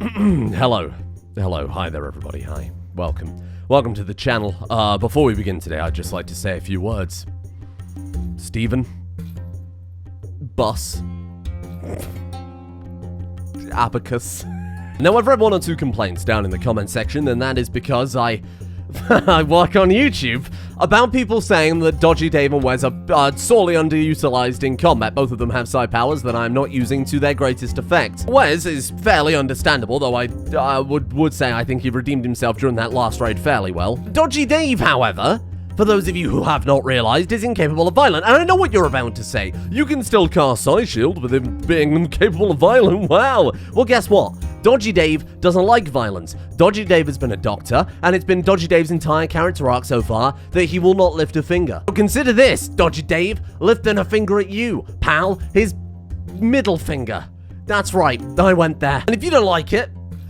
Hello. Hello. Hi there, everybody. Hi. Welcome. Welcome to the channel. Before we begin today, I'd just like to say a few words. Stephen. Bus. Abacus. Now, I've read one or two complaints down in the comment section, and that is because I work on YouTube about people saying that Dodgy Dave and Wes are sorely underutilized in combat. Both of them have psi powers that I'm not using to their greatest effect. Wes is fairly understandable, though I would say I think he redeemed himself during that last raid fairly well. Dodgy Dave, however, for those of you who have not realized, is incapable of violence. And I know what you're about to say. You can still cast Psy Shield with him being incapable of violence. Wow. Well, guess what? Dodgy Dave doesn't like violence. Dodgy Dave has been a doctor, and it's been Dodgy Dave's entire character arc so far that he will not lift a finger. So consider this, Dodgy Dave lifting a finger at you, pal. His middle finger. That's right, I went there. And if you don't like it,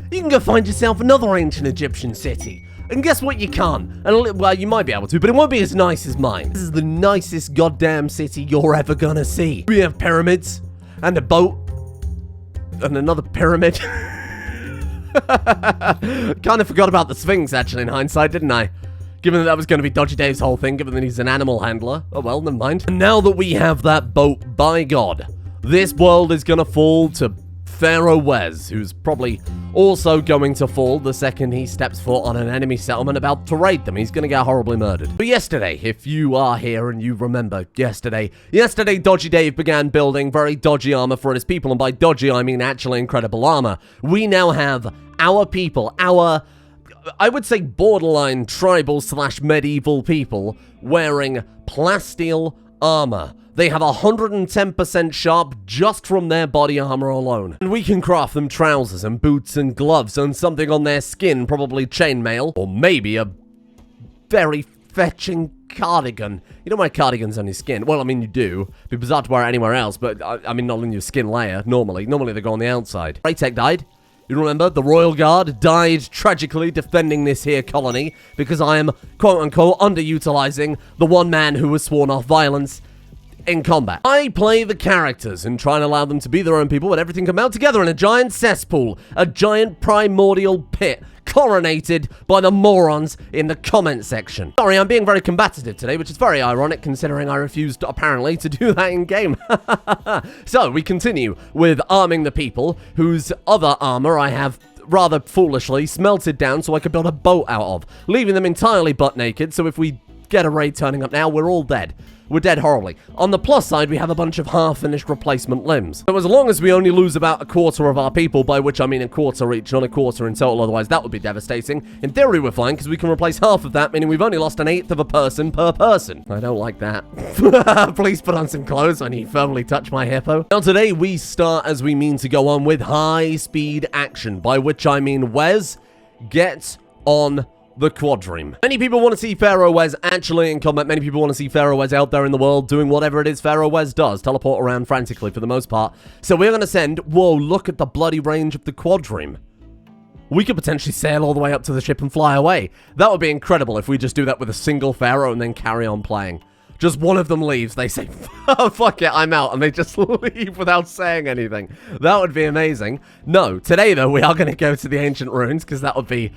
you can go find yourself another ancient Egyptian city. And guess what, you can't. And, well, you might be able to, but it won't be as nice as mine. This is the nicest goddamn city you're ever gonna see. We have pyramids, and a boat, and another pyramid. Kind of forgot about the Sphinx, actually, in hindsight, didn't I? Given that was going to be Dodgy Dave's whole thing, given that he's an animal handler. Oh well, never mind. And now that we have that boat, by God, this world is going to fall to Pharaoh Wes, who's probably also going to fall the second he steps foot on an enemy settlement about to raid them. He's going to get horribly murdered. But yesterday, if you are here and you remember yesterday, Dodgy Dave began building very dodgy armor for his people, and by dodgy I mean actually incredible armor. We now have our people, I would say borderline tribal / medieval people wearing plasteel armor. They have 110% sharp just from their body armor alone. And we can craft them trousers and boots and gloves and something on their skin, probably chainmail, or maybe a very fetching cardigan. You don't wear cardigans on your skin. Well, I mean, you do. It'd be bizarre to wear it anywhere else, but I mean, not on your skin layer, normally. Normally they go on the outside. Raytech died. You remember, the Royal Guard died tragically defending this here colony because I am, quote-unquote, underutilizing the one man who was sworn off violence in combat. I play the characters and try and allow them to be their own people, but everything come out together in a giant cesspool, a giant primordial pit, coronated by the morons in the comment section. Sorry, I'm being very combative today, which is very ironic considering I refused, apparently, to do that in-game. So, we continue with arming the people, whose other armor I have rather foolishly smelted down so I could build a boat out of, leaving them entirely butt naked, so if we get a raid turning up now, we're all dead. We're dead horribly. On the plus side, we have a bunch of half-finished replacement limbs. So as long as we only lose about a quarter of our people, by which I mean a quarter each, not a quarter in total, otherwise that would be devastating. In theory, we're fine, because we can replace half of that, meaning we've only lost an eighth of a person per person. I don't like that. Please put on some clothes when you firmly touch my hippo. Now today, we start as we mean to go on with high-speed action, by which I mean Wes, get on the quadrime. Many people want to see Pharaoh Wes actually in combat. Many people want to see Pharaoh Wes out there in the world doing whatever it is Pharaoh Wes does. Teleport around frantically for the most part. So we're going to send... Whoa, look at the bloody range of the quadrime. We could potentially sail all the way up to the ship and fly away. That would be incredible if we just do that with a single Pharaoh and then carry on playing. Just one of them leaves. They say, oh, fuck it, I'm out. And they just leave without saying anything. That would be amazing. No, today, though, we are going to go to the ancient ruins because that would be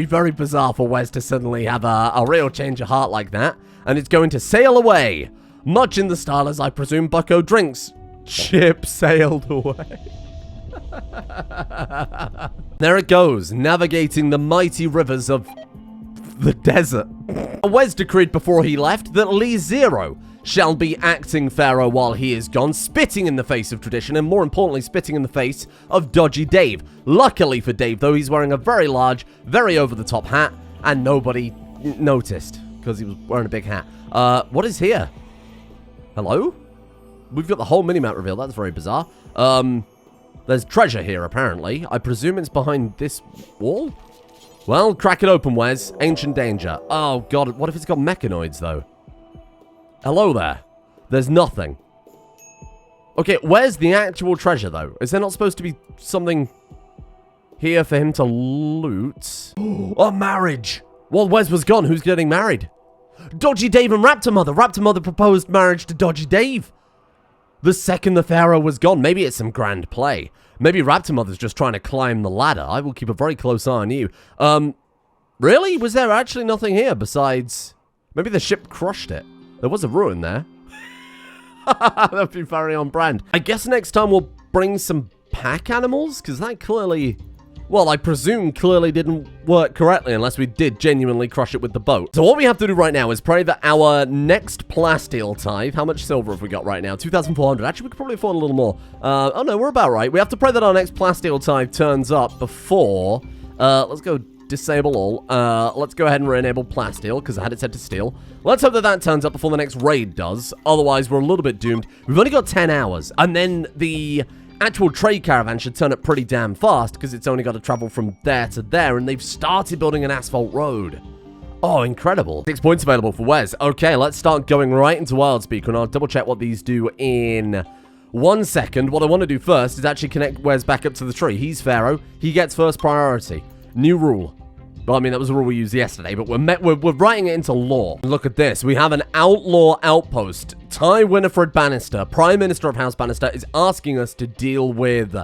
very bizarre for Wes to suddenly have a real change of heart like that. And it's going to sail away. Much in the style as I presume Bucko drinks. Ship sailed away. There it goes, navigating the mighty rivers of the desert. Wes decreed before he left that Lee Zero shall be acting Pharaoh while he is gone, spitting in the face of tradition, and more importantly, spitting in the face of Dodgy Dave. Luckily for Dave, though, he's wearing a very large, very over-the-top hat, and nobody noticed, because he was wearing a big hat. What is here? Hello? We've got the whole minimap revealed. That's very bizarre. There's treasure here, apparently. I presume it's behind this wall? Well, crack it open, Wes. Ancient danger. Oh, God. What if it's got mechanoids, though? Hello there. There's nothing. Okay, where's the actual treasure, though? Is there not supposed to be something here for him to loot? A marriage! While Wes was gone, who's getting married? Dodgy Dave and Raptor Mother. Raptor Mother proposed marriage to Dodgy Dave. the second the Pharaoh was gone. Maybe it's some grand play. Maybe Raptor Mother's just trying to climb the ladder. I will keep a very close eye on you. Really? Was there actually nothing here besides... Maybe the ship crushed it. There was a ruin there. That'd be very on brand. I guess next time we'll bring some pack animals, because that clearly... Well, I presume clearly didn't work correctly unless we did genuinely crush it with the boat. So what we have to do right now is pray that our next plasteel tithe... How much silver have we got right now? 2,400. Actually, we could probably afford a little more. Oh no, we're about right. We have to pray that our next plasteel tithe turns up before... let's go disable all. Let's go ahead and re-enable plasteel, because I had it set to steel. Let's hope that that turns up before the next raid does. Otherwise, we're a little bit doomed. We've only got 10 hours. And then the... actual trade caravan should turn up pretty damn fast because it's only got to travel from there to there, and they've started building an asphalt road. Oh, incredible. 6 points available for Wes. Okay, let's start going right into Wildspeaker, and I'll double check what these do in 1 second. What I want to do first is actually connect Wes back up to the tree. He's Pharaoh. He gets first priority. New rule. Well, I mean, that was a rule we used yesterday, but we're writing it into law. Look at this. We have an outlaw outpost. Ty Winifred Bannister, Prime Minister of House Bannister, is asking us to deal with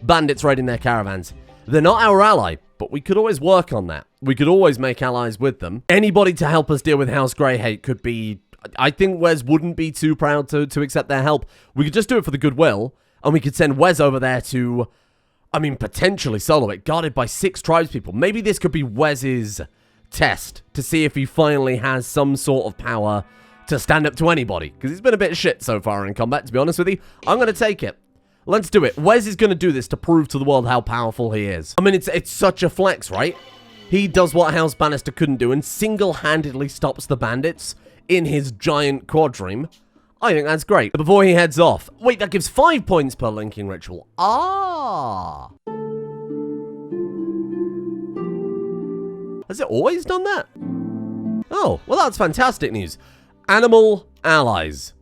bandits raiding their caravans. They're not our ally, but we could always work on that. We could always make allies with them. Anybody to help us deal with House Greyhate could be... I think Wes wouldn't be too proud to accept their help. We could just do it for the goodwill, and we could send Wes over there to... I mean, potentially solo it, guarded by 6 tribespeople. Maybe this could be Wes's test to see if he finally has some sort of power to stand up to anybody. Because he's been a bit shit so far in combat, to be honest with you. I'm going to take it. Let's do it. Wes is going to do this to prove to the world how powerful he is. I mean, it's such a flex, right? He does what House Bannister couldn't do and single-handedly stops the bandits in his giant quadrime. I think that's great. Before he heads off... Wait, that gives 5 points per linking ritual. Ah! Has it always done that? Oh, well, that's fantastic news. Animal allies.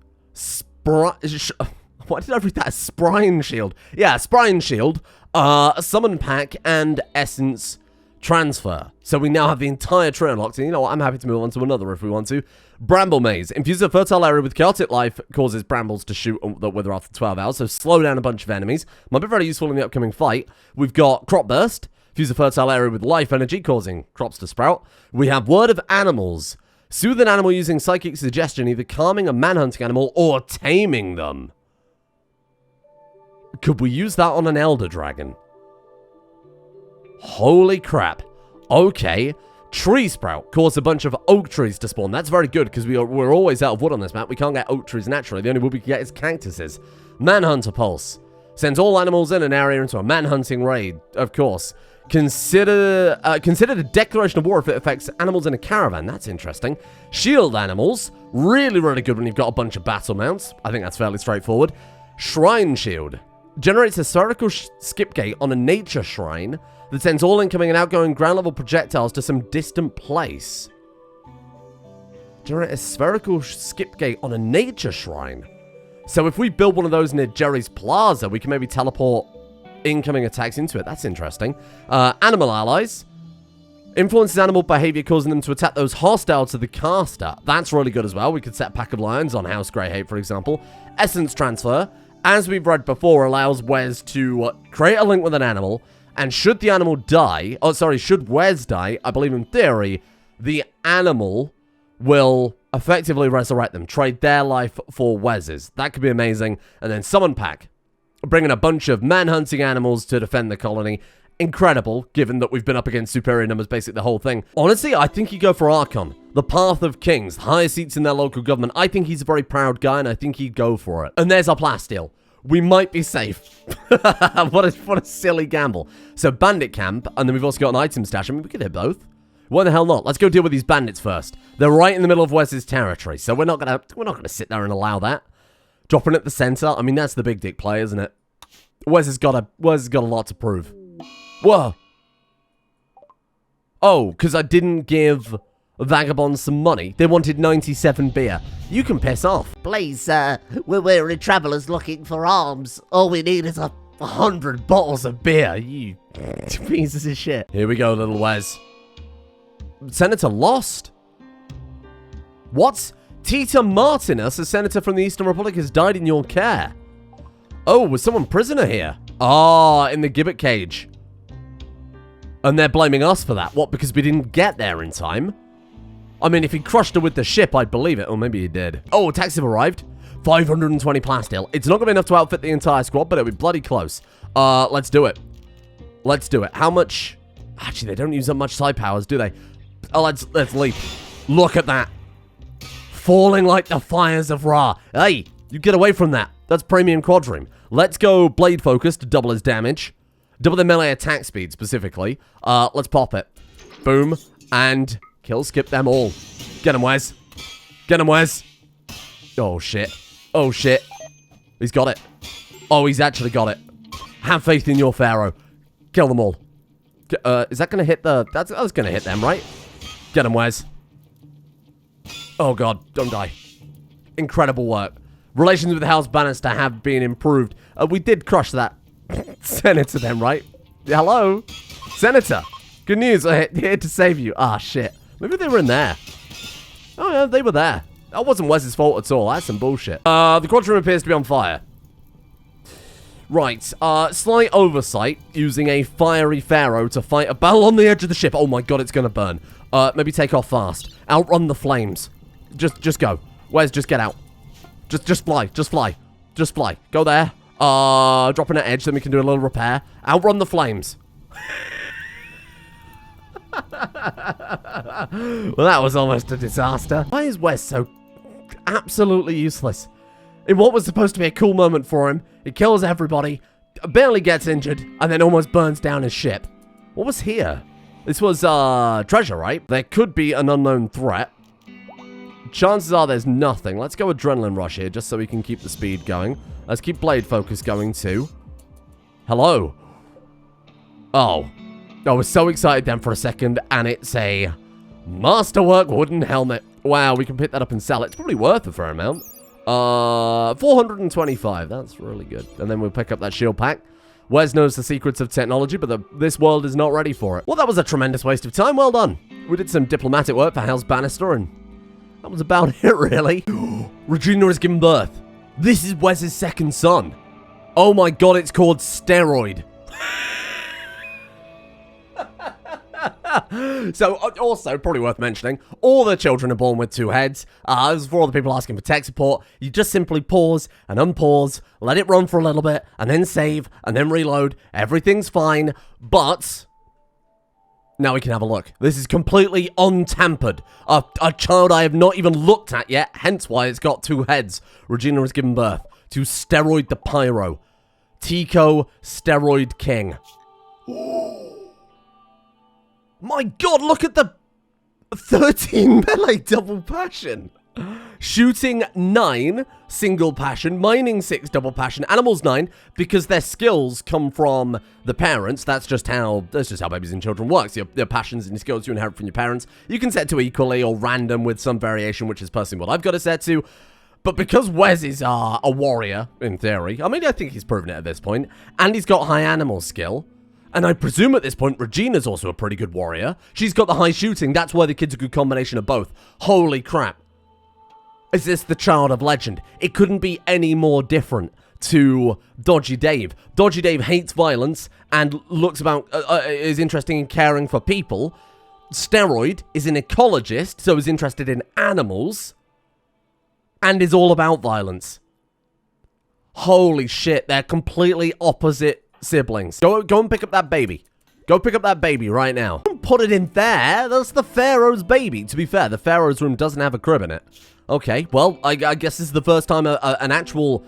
What did I read that? Sprine shield. Yeah, Sprine shield. Summon pack and essence transfer. So we now have the entire tree unlocked. And you know what? I'm happy to move on to another if we want to. Bramble Maze. Infuse a fertile area with chaotic life. Causes brambles to shoot the wither after 12 hours. So slow down a bunch of enemies. Might be very useful in the upcoming fight. We've got Crop Burst. Fuse a fertile area with life energy, causing crops to sprout. We have Word of Animals. Soothe an animal using psychic suggestion, either calming a manhunting animal or taming them. Could we use that on an Elder Dragon? Holy crap. Okay. Tree Sprout. Cause a bunch of oak trees to spawn. That's very good because we're always out of wood on this map. We can't get oak trees naturally. The only wood we can get is cactuses. Manhunter Pulse. Sends all animals in an area into a manhunting raid. Of course. Consider the declaration of war if it affects animals in a caravan. That's interesting. Shield animals. Really, really good when you've got a bunch of battle mounts. I think that's fairly straightforward. Shrine Shield. Generates a spherical skip gate on a nature shrine that sends all incoming and outgoing ground level projectiles to some distant place. Generate a spherical skip gate on a nature shrine. So if we build one of those near Jerry's Plaza, we can maybe teleport incoming attacks into it. That's interesting. Animal allies. Influences animal behavior, causing them to attack those hostile to the caster. That's really good as well. We could set a pack of lions on House Greyhate, for example. Essence transfer, as we've read before, allows Wes to create a link with an animal, and should the animal die, should Wes die, I believe in theory, the animal will effectively resurrect them, trade their life for Wes's. That could be amazing. And then summon pack, bringing a bunch of man-hunting animals to defend the colony. Incredible, given that we've been up against superior numbers, basically the whole thing. Honestly, I think you go for Archon, the Path of Kings, highest seats in their local government. I think he's a very proud guy, and I think he'd go for it. And there's our plasteel. We might be safe. What a silly gamble. So Bandit Camp, and then we've also got an item stash. I mean, we could hit both. Why the hell not? Let's go deal with these bandits first. They're right in the middle of Wes's territory, so we're not gonna sit there and allow that. Dropping at the center. I mean, that's the big dick play, isn't it? Wes has got a lot to prove. Whoa. Oh, because I didn't give vagabonds some money. They wanted 97 beer. You can piss off. Please, sir, we're weary travellers looking for alms. All we need is 100 bottles of beer. You pieces of shit. Here we go, little Wes. Senator lost? What? Tita Martinus, a senator from the Eastern Republic, has died in your care. Oh, was someone prisoner here? Ah, in the gibbet cage. And they're blaming us for that. What, because we didn't get there in time? I mean, if he crushed her with the ship, I'd believe it. Or maybe he did. Oh, taxis have arrived. 520 plasteel. It's not going to be enough to outfit the entire squad, but it'll be bloody close. Let's do it. Let's do it. How much? Actually, they don't use up much side powers, do they? Oh, let's leap. Look at that. Falling like the fires of Ra. Hey, you get away from that. That's premium quadroom. Let's go blade focus to double his damage. Double the melee attack speed, specifically. Let's pop it. Boom. And kill skip them all. Get him, Wes. Get him, Wes. Oh, shit. Oh, shit. He's got it. Oh, he's actually got it. Have faith in your Pharaoh. Kill them all. Is that going to hit the... That's going to hit them, right? Get him, Wes. Oh, God. Don't die. Incredible work. Relations with House Bannister have been improved. We did crush that senator then, right? Hello? Senator. Good news. I'm here to save you. Ah, shit. Maybe they were in there. Oh, yeah, they were there. That wasn't Wes's fault at all. That's some bullshit. The quadroom appears to be on fire. Right. Slight oversight using a fiery Pharaoh to fight a battle on the edge of the ship. Oh my god, it's gonna burn. Maybe take off fast. Outrun the flames. Just go. Wes, just get out. Just fly. Just fly. Just fly. Go there. Dropping at edge, then we can do a little repair. Outrun the flames. Well, that was almost a disaster. Why is Wes so absolutely useless? In what was supposed to be a cool moment for him, he kills everybody, barely gets injured, and then almost burns down his ship. What was here? This was, treasure, right? There could be an unknown threat. Chances are there's nothing. Let's go adrenaline rush here, just so we can keep the speed going. Let's keep blade focus going, too. Hello. Oh. I was so excited then for a second, and it's a masterwork wooden helmet. Wow, we can pick that up and sell it. It's probably worth a fair amount. 425. That's really good. And then we'll pick up that shield pack. Wes knows the secrets of technology, but this world is not ready for it. Well, that was a tremendous waste of time. Well done. We did some diplomatic work for House Bannister, and that was about it, really. Regina has given birth. This is Wes's second son. Oh my god, it's called Steroid. So, also, probably worth mentioning, all the children are born with two heads. This is for all the people asking for tech support. You just simply pause and unpause, let it run for a little bit, and then save, and then reload. Everything's fine, but... Now we can have a look. This is completely untampered. A child I have not even looked at yet, hence why it's got two heads. Regina has given birth to Steroid the Pyro. Tico Steroid King. My god, look at the 13 melee double passion. Shooting 9 single passion, mining 6 double passion, animals 9 because their skills come from the parents. That's just how babies and children works. Your passions and your skills you inherit from your parents. You can set to equally or random with some variation, which is personally what I've got it set to. But because Wes is a warrior, in theory, I mean, I think he's proven it at this point, and he's got high animal skill. And I presume at this point, Regina's also a pretty good warrior. She's got the high shooting. That's why the kid's a good combination of both. Holy crap. Is this the child of legend? It couldn't be any more different to Dodgy Dave. Dodgy Dave hates violence and is interested in caring for people. Steroid is an ecologist, so is interested in animals. And is all about violence. Holy shit, they're completely opposite siblings. Go and pick up that baby. Go pick up that baby right now. Don't put it in there. That's the Pharaoh's baby. To be fair, the Pharaoh's room doesn't have a crib in it. Okay, well, I guess this is the first time an actual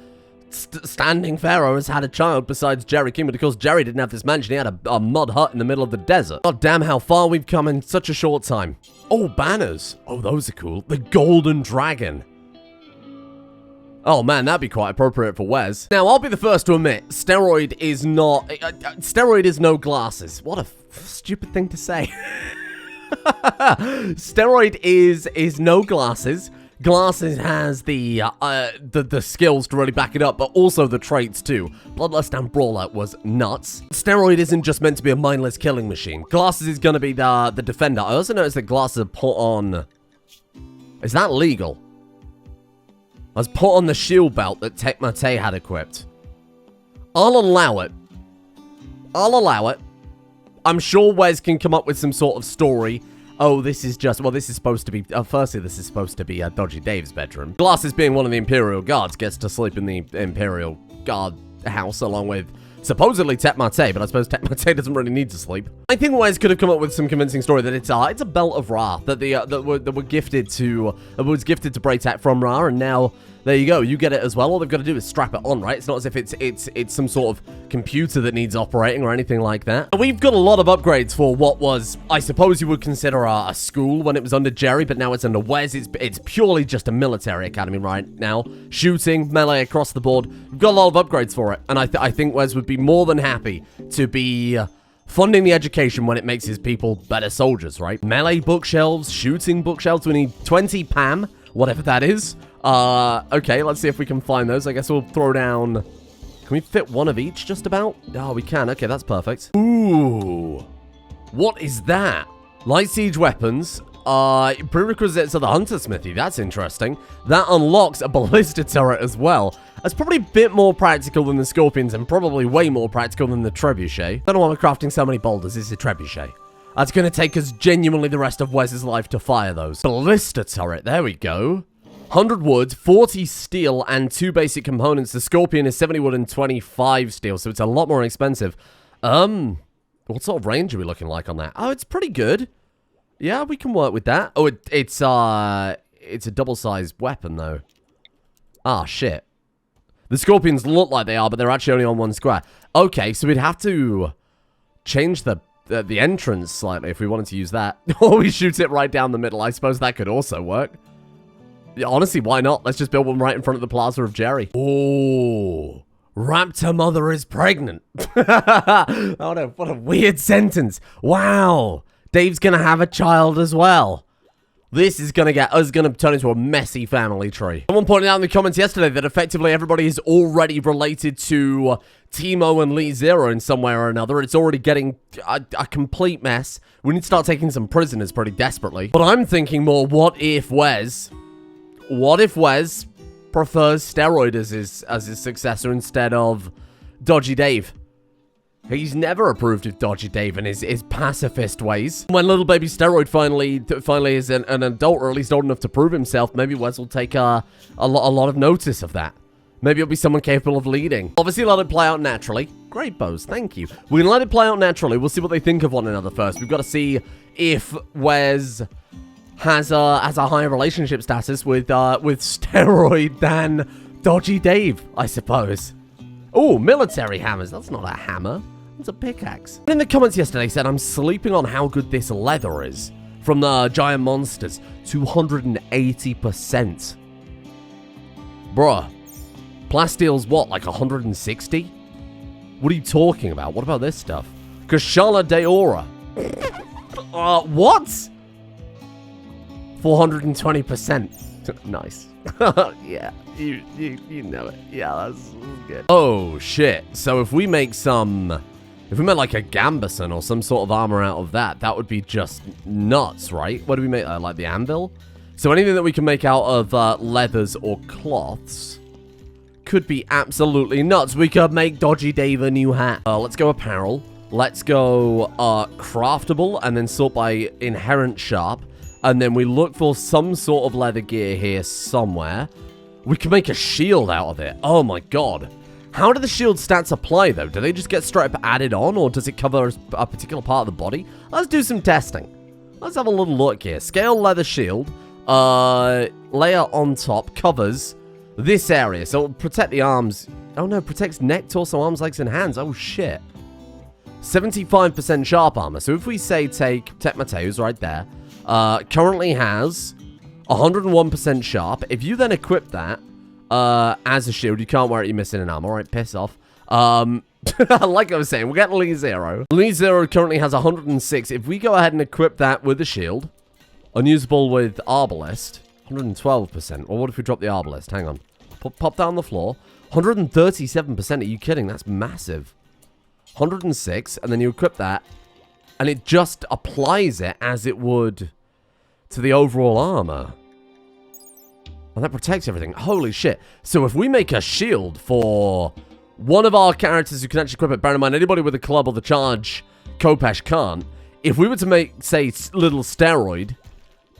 standing Pharaoh has had a child besides Jerry King, but of course Jerry didn't have this mansion. He had a mud hut in the middle of the desert. God damn how far we've come in such a short time. Oh, banners. Oh, those are cool. The Golden Dragon. Oh man, that'd be quite appropriate for Wes. Now, I'll be the first to admit, Steroid is not... Steroid is no glasses. What a stupid thing to say. Steroid is no glasses. Glasses has the skills to really back it up, but also the traits too. Bloodlust and Brawler was nuts. Steroid isn't just meant to be a mindless killing machine. Glasses is going to be the defender. I also noticed that glasses are put on... Is that legal? I was put on the shield belt that Tech Mate had equipped. I'll allow it. I'll allow it. I'm sure Wes can come up with some sort of story. Oh, this is just... Well, this is supposed to be... firstly, this is supposed to be Dodgy Dave's bedroom. Glasses, being one of the Imperial Guards, gets to sleep in the Imperial Guard house along with... supposedly Tetmate, but I suppose Tetmate doesn't really need to sleep. I think Wes could have come up with some convincing story that it's a belt of Ra that that were gifted to was gifted to Braytak from Ra, and now there you go, you get it as well. All they've got to do is strap it on, right? It's not as if it's some sort of computer that needs operating or anything like that. And we've got a lot of upgrades for what was, I suppose you would consider a school when it was under Jerry, but now it's under Wes. It's purely just a military academy right now. Shooting, melee across the board. We've got a lot of upgrades for it, and I think Wes would be more than happy to be funding the education when it makes his people better soldiers, right? Melee bookshelves, shooting bookshelves. We need 20 PAM, whatever that is. Okay, let's see if we can find those. I guess we'll throw down... Can we fit one of each just about? Oh, we can. Okay, that's perfect. Ooh. What is that? Light siege weapons. Prerequisites of the Hunter Smithy. That's interesting. That unlocks a ballista turret as well. That's probably a bit more practical than the Scorpions and probably way more practical than the Trebuchet. I don't know why we're crafting so many boulders. It's a Trebuchet. That's going to take us genuinely the rest of Wes's life to fire those. Ballista turret. There we go. 100 wood, 40 steel, and 2 basic components. The Scorpion is 70 wood and 25 steel, so it's a lot more expensive. What sort of range are we looking like on that? Oh, it's pretty good. Yeah, we can work with that. Oh, it's a double-sized weapon, though. Ah, shit. The Scorpions look like they are, but they're actually only on one square. Okay, so we'd have to change the entrance slightly if we wanted to use that. Or we shoot it right down the middle. I suppose that could also work. Yeah, honestly, why not? Let's just build one right in front of the Plaza of Jerry. Oh, Raptor Mother is pregnant. Oh no, what a weird sentence. Wow, Dave's gonna have a child as well. This is gonna turn into a messy family tree. Someone pointed out in the comments yesterday that effectively everybody is already related to Timo and Lee Zero in some way or another. It's already getting a complete mess. We need to start taking some prisoners pretty desperately. But I'm thinking more, what if Wes prefers Steroid as his successor instead of Dodgy Dave? He's never approved of Dodgy Dave and his pacifist ways. When little baby Steroid finally is an adult, or at least old enough to prove himself, maybe Wes will take a lot of notice of that. Maybe it'll be someone capable of leading. Obviously, let it play out naturally. Great, Bose. Thank you. We're going to let it play out naturally. We'll see what they think of one another first. We've got to see if Wes has a higher relationship status with Steroid than Dodgy Dave, I suppose. Oh, military hammers. That's not a hammer. It's a pickaxe. In the comments yesterday said I'm sleeping on how good this leather is from the giant monsters. 280%. Bruh. Plastile's what, like 160? What are you talking about? What about this stuff? Kashala Deora. What? 420%. Nice. Yeah, you know it. Yeah, that's good. Oh, shit. So if we make like a Gambeson or some sort of armor out of that, that would be just nuts, right? What do we make? Like the anvil? So anything that we can make out of leathers or cloths could be absolutely nuts. We could make Dodgy Dave a new hat. Let's go apparel. Let's go craftable and then sort by inherent sharp. And then we look for some sort of leather gear here somewhere. We can make a shield out of it. Oh my god. How do the shield stats apply though? Do they just get straight up added on, or does it cover a particular part of the body? Let's do some testing. Let's have a little look here. Scale leather shield. Layer on top covers this area. So it'll protect the arms. Oh no, protects neck, torso, arms, legs, and hands. Oh shit. 75% sharp armor. So if we say take Tetmateus right there. Currently has 101% sharp. If you then equip that as a shield, you can't wear it, you're missing an arm. Alright, piss off. Like I was saying, we'll get Lee Zero. Lee Zero currently has 106. If we go ahead and equip that with a shield, unusable with Arbalest, 112%. Or what if we drop the Arbalest? Hang on. Pop that on the floor. 137%. Are you kidding? That's massive. 106, and then you equip that, and it just applies it as it would to the overall armor. And that protects everything. Holy shit. So if we make a shield for one of our characters who can actually equip it, bear in mind, anybody with a club or the charge, Kopesh can't. If we were to make, say, little steroid,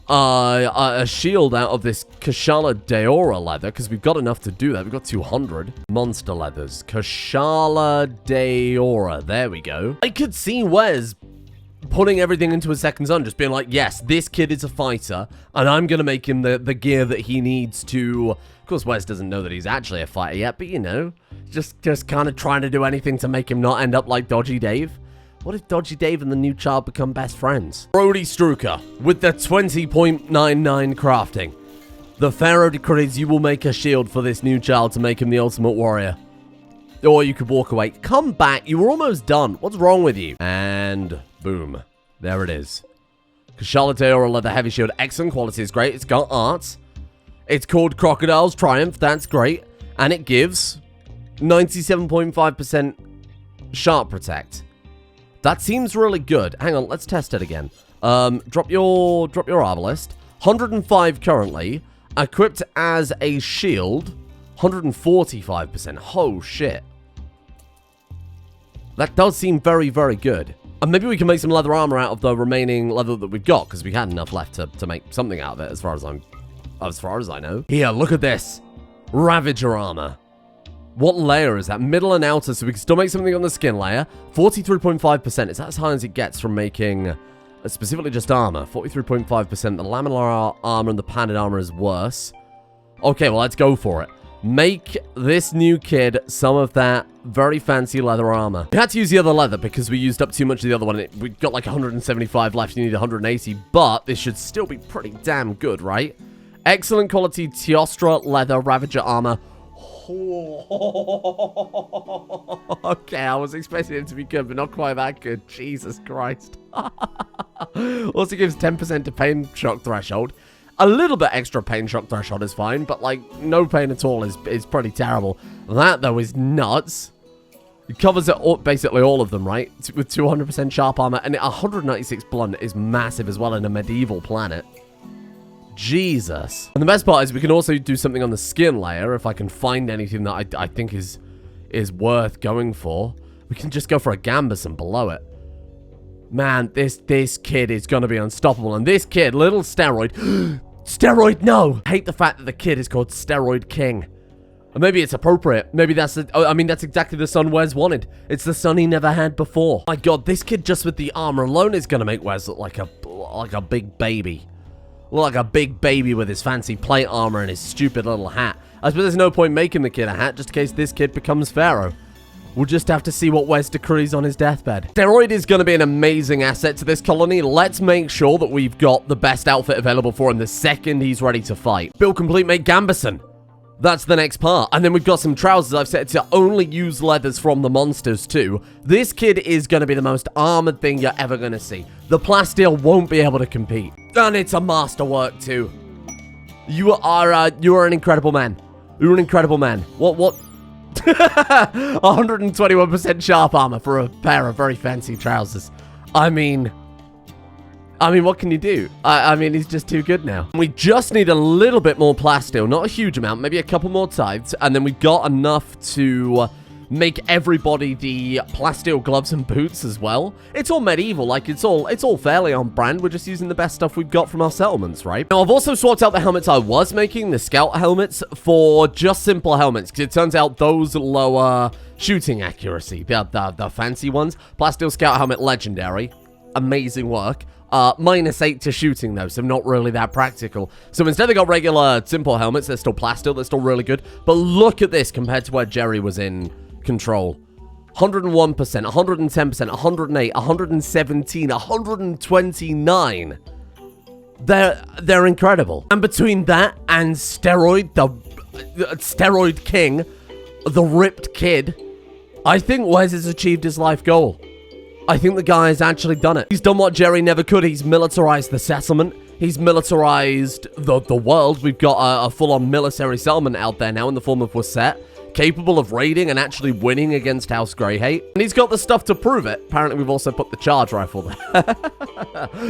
a shield out of this Kashala Deora leather, because we've got enough to do that. We've got 200. Monster leathers. Kashala Deora. There we go. I could see Wes putting everything into a second son, just being like, yes, this kid is a fighter, and I'm going to make him the gear that he needs to... Of course, Wes doesn't know that he's actually a fighter yet, but you know, just kind of trying to do anything to make him not end up like Dodgy Dave. What if Dodgy Dave and the new child become best friends? Brody Strucker, with the 20.99 crafting. The Pharaoh decrees you will make a shield for this new child to make him the ultimate warrior. Or you could walk away. Come back, you were almost done. What's wrong with you? And boom. There it is. Kashala Deora leather heavy shield. Excellent quality, it's great. It's got art. It's called Crocodile's Triumph, that's great. And it gives 97.5% sharp protect. That seems really good. Hang on, let's test it again. Drop your arbalist. 105 currently. Equipped as a shield. 145%. Oh, shit. That does seem very, very good. And maybe we can make some leather armor out of the remaining leather that we've got, because we had enough left to make something out of it, as far as I know. Here, look at this. Ravager armor. What layer is that? Middle and outer, so we can still make something on the skin layer. 43.5%. Is that as high as it gets from making specifically just armor? 43.5%. The laminar armor and the padded armor is worse. Okay, well, let's go for it. Make this new kid some of that very fancy leather armor. We had to use the other leather because we used up too much of the other one. We got like 175 left. You need 180, but this should still be pretty damn good, right? Excellent quality Teostra leather Ravager armor. Okay, I was expecting it to be good, but not quite that good. Jesus Christ. Also gives 10% to pain shock threshold. A little bit extra pain shock threshold is fine, but like no pain at all is pretty terrible. That though is nuts. It covers it all, basically all of them, right? With 200% sharp armor, and 196 blunt is massive as well in a medieval planet. Jesus. And the best part is we can also do something on the skin layer if I can find anything that I think is worth going for. We can just go for a Gambison below it. Man, this kid is going to be unstoppable. And this kid, little Steroid... Steroid, no! I hate the fact that the kid is called Steroid King. Or maybe it's appropriate. Maybe that's... I mean, that's exactly the son Wes wanted. It's the son he never had before. My god, this kid just with the armor alone is going to make Wes look like a big baby. Like a big baby with his fancy plate armor and his stupid little hat. I suppose there's no point making the kid a hat just in case this kid becomes Pharaoh. We'll just have to see what Wes decrees on his deathbed. Steroid is going to be an amazing asset to this colony. Let's make sure that we've got the best outfit available for him the second he's ready to fight. Build complete, make Gambison. That's the next part. And then we've got some trousers I've set to only use leathers from the monsters too. This kid is going to be the most armored thing you're ever going to see. The plasteel won't be able to compete. And it's a masterwork too. You are an incredible man. You're an incredible man. What? 121% sharp armor for a pair of very fancy trousers. I mean, what can you do? I mean, he's just too good now. We just need a little bit more plasteel, not a huge amount, maybe a couple more tithes, and then we've got enough to make everybody the plasteel gloves and boots as well. It's all medieval, like it's all fairly on brand. We're just using the best stuff we've got from our settlements, right? Now, I've also swapped out the helmets I was making, the scout helmets, for just simple helmets, because it turns out those lower shooting accuracy. The fancy ones. Plasteel scout helmet, legendary. Amazing work. -8 to shooting though, so not really that practical. So instead they got regular simple helmets. They're still plasteel, they're still really good. But look at this compared to where Jerry was in control. 101%, 110%, 108, 117, 129. They're incredible. And between that and Steroid, the Steroid King, the ripped kid, I think Wes has achieved his life goal. I think the guy has actually done it. He's done what Jerry never could. He's militarized the settlement. He's militarized the world. We've got a full-on military settlement out there now in the form of Waset, capable of raiding and actually winning against House Greyhate. And he's got the stuff to prove it. Apparently, we've also put the charge rifle there.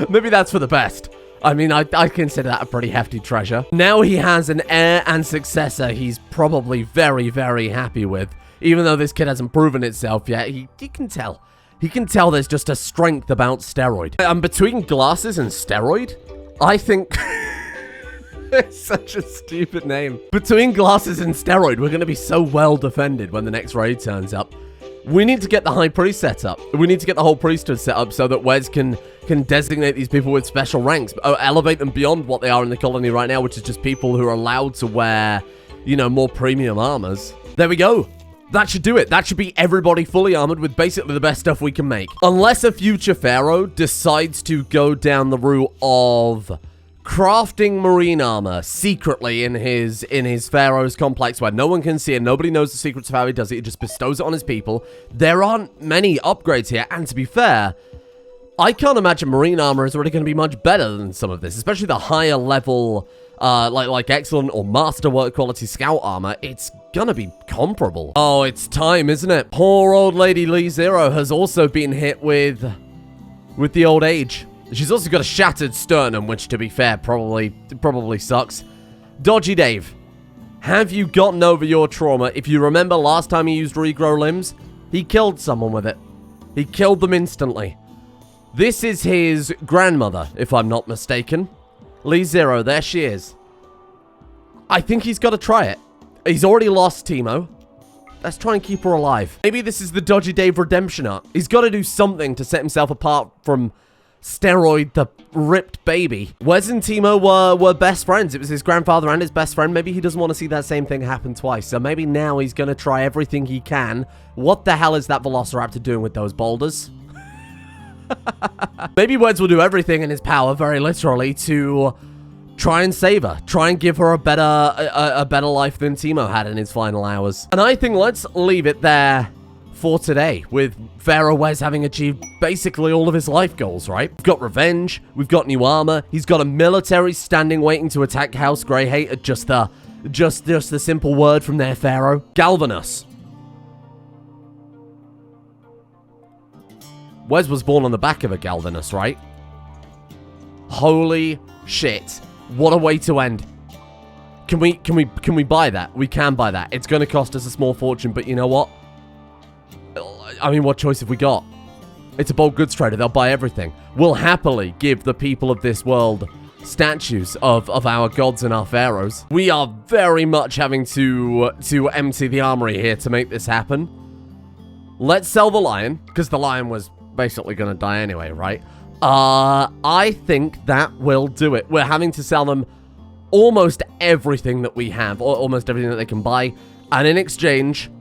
Maybe that's for the best. I mean, I consider that a pretty hefty treasure. Now he has an heir and successor he's probably very, very happy with. Even though this kid hasn't proven itself yet, he can tell. He can tell there's just a strength about steroid. Between glasses and steroid, I think... It's such a stupid name. Between glasses and steroid, we're going to be so well defended when the next raid turns up. We need to get the high priest set up. We need to get the whole priesthood set up so that Wes can designate these people with special ranks, elevate them beyond what they are in the colony right now, which is just people who are allowed to wear, you know, more premium armors. There we go. That should do it. That should be everybody fully armored with basically the best stuff we can make. Unless a future pharaoh decides to go down the route of crafting marine armor secretly in his Pharaoh's complex where no one can see it, nobody knows the secrets of how he does it, he just bestows it on his people. There aren't many upgrades here, and to be fair, I can't imagine marine armor is already going to be much better than some of this, especially the higher level, like excellent or masterwork quality scout armor. It's gonna be comparable. Oh, it's time, isn't it? Poor old lady Lee Zero has also been hit with the old age. She's also got a shattered sternum, which, to be fair, probably sucks. Dodgy Dave, have you gotten over your trauma? If you remember last time he used regrow limbs, he killed someone with it. He killed them instantly. This is his grandmother, if I'm not mistaken. Lee Zero, there she is. I think he's got to try it. He's already lost Teemo. Let's try and keep her alive. Maybe this is the Dodgy Dave redemption arc. He's got to do something to set himself apart from Steroid, the ripped baby. Wes and Teemo were best friends. It was his grandfather and his best friend. Maybe he doesn't want to see that same thing happen twice. So maybe now he's going to try everything he can. What the hell is that Velociraptor doing with those boulders? Maybe Wes will do everything in his power, very literally, to try and save her. Try and give her a better life than Teemo had in his final hours. And I think let's leave it there for today, with Pharaoh Wes having achieved basically all of his life goals, right? We've got revenge, we've got new armor, he's got a military standing waiting to attack House Greyhate at just the simple word from their Pharaoh. Galvanus. Wes was born on the back of a Galvanus, right? Holy shit. What a way to end. Can we buy that? We can buy that. It's going to cost us a small fortune, but you know what? I mean, what choice have we got? It's a bulk goods trader. They'll buy everything. We'll happily give the people of this world statues of our gods and our pharaohs. We are very much having to empty the armory here to make this happen. Let's sell the lion, because the lion was basically going to die anyway, right? I think that will do it. We're having to sell them almost everything that we have, or almost everything that they can buy. And in exchange,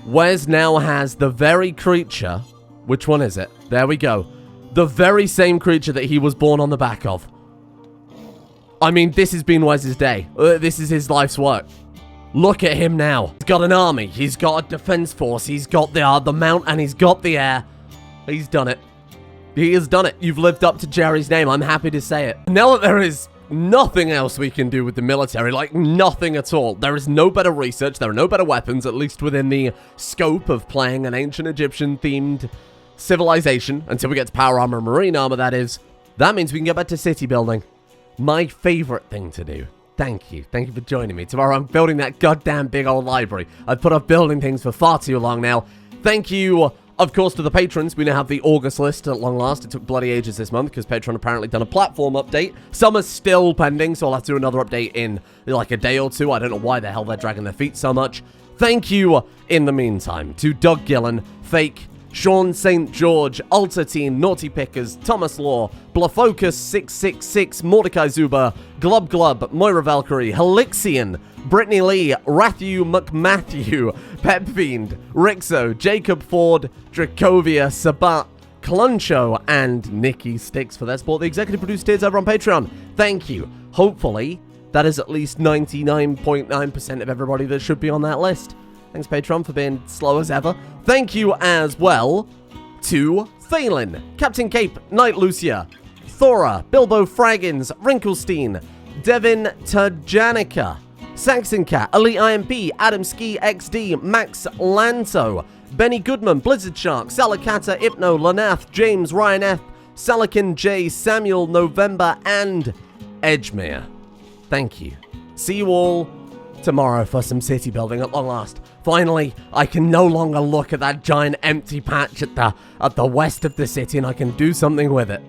Wes now has the very creature. Which one is it? There we go. The very same creature that he was born on the back of. I mean, this has been Wes's day. This is his life's work. Look at him now. He's got an army. He's got a defense force. He's got the mount, and he's got the air. He's done it. He has done it. You've lived up to Jerry's name. I'm happy to say it. Now that there is nothing else we can do with the military, like nothing at all. There is no better research. There are no better weapons, at least within the scope of playing an ancient Egyptian-themed civilization, until we get to power armor and marine armor, that is. That means we can get back to city building. My favorite thing to do. Thank you. Thank you for joining me. Tomorrow I'm building that goddamn big old library. I've put off building things for far too long now. Thank you, of course, to the patrons. We now have the August list at long last. It took bloody ages this month because Patreon apparently done a platform update. Some are still pending, so I'll have to do another update in like a day or two. I don't know why the hell they're dragging their feet so much. Thank you, in the meantime, to Doug Gillen, Fake, Sean St. George, Altatine, Naughty Pickers, Thomas Law, Blafocus666, Mordecai Zuba, Glub Glub, Moira Valkyrie, Helixian, Brittany Lee, Rathu McMatthew, Pep Fiend, Rixo, Jacob Ford, Dracovia, Sabat, Cluncho, and Nikki Sticks for their support. The executive produced tiers over on Patreon. Thank you. Hopefully, that is at least 99.9% of everybody that should be on that list. Thanks, Patreon, for being slow as ever. Thank you as well to Phelan, Captain Cape, Knight Lucia, Thora, Bilbo Fraggins, Wrinklestein, Devin Turjanica, Saxon Cat, Elite IMP, Adam Ski XD, Max Lanto, Benny Goodman, Blizzard Shark, Salakata, Hypno, Lanath, James, Ryan F, Salakin J, Samuel, November, and Edgemere. Thank you. See you all tomorrow for some city building at long last. Finally, I can no longer look at that giant empty patch at the west of the city, and I can do something with it.